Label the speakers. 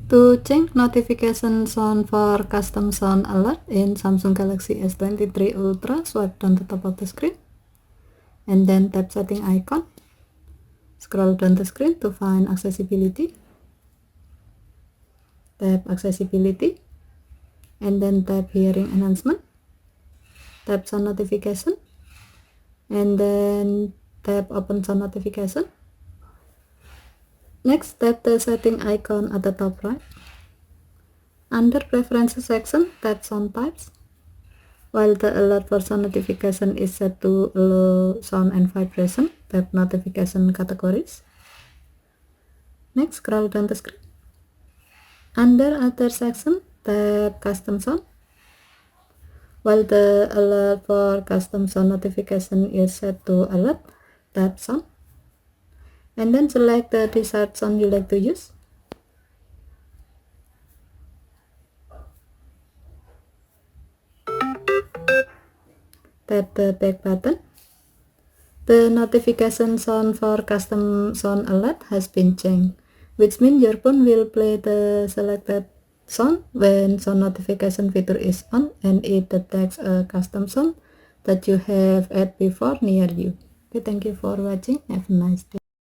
Speaker 1: To change notification sound for custom sound alert in Samsung Galaxy S23 Ultra, swipe down the top of the screen and then tap setting icon. Scroll down the screen to find accessibility. Tap accessibility and then tap hearing enhancement. Tap sound notification and then tap open sound notification. Next, tap the setting icon at the top right. Under preferences section, tap sound types. While the alert for sound notification is set to allow sound and vibration, tap notification categories. Next, scroll down the screen. Under other section, tap custom sound. While the alert for custom sound notification is set to alert, tap sound. And then select the desired sound you like to use. Tap the back button. The notification sound for custom sound alert has been changed, which means your phone will play the selected sound when sound notification feature is on and it detects a custom sound that you have added before near you. Okay, thank you for watching. Have a nice day.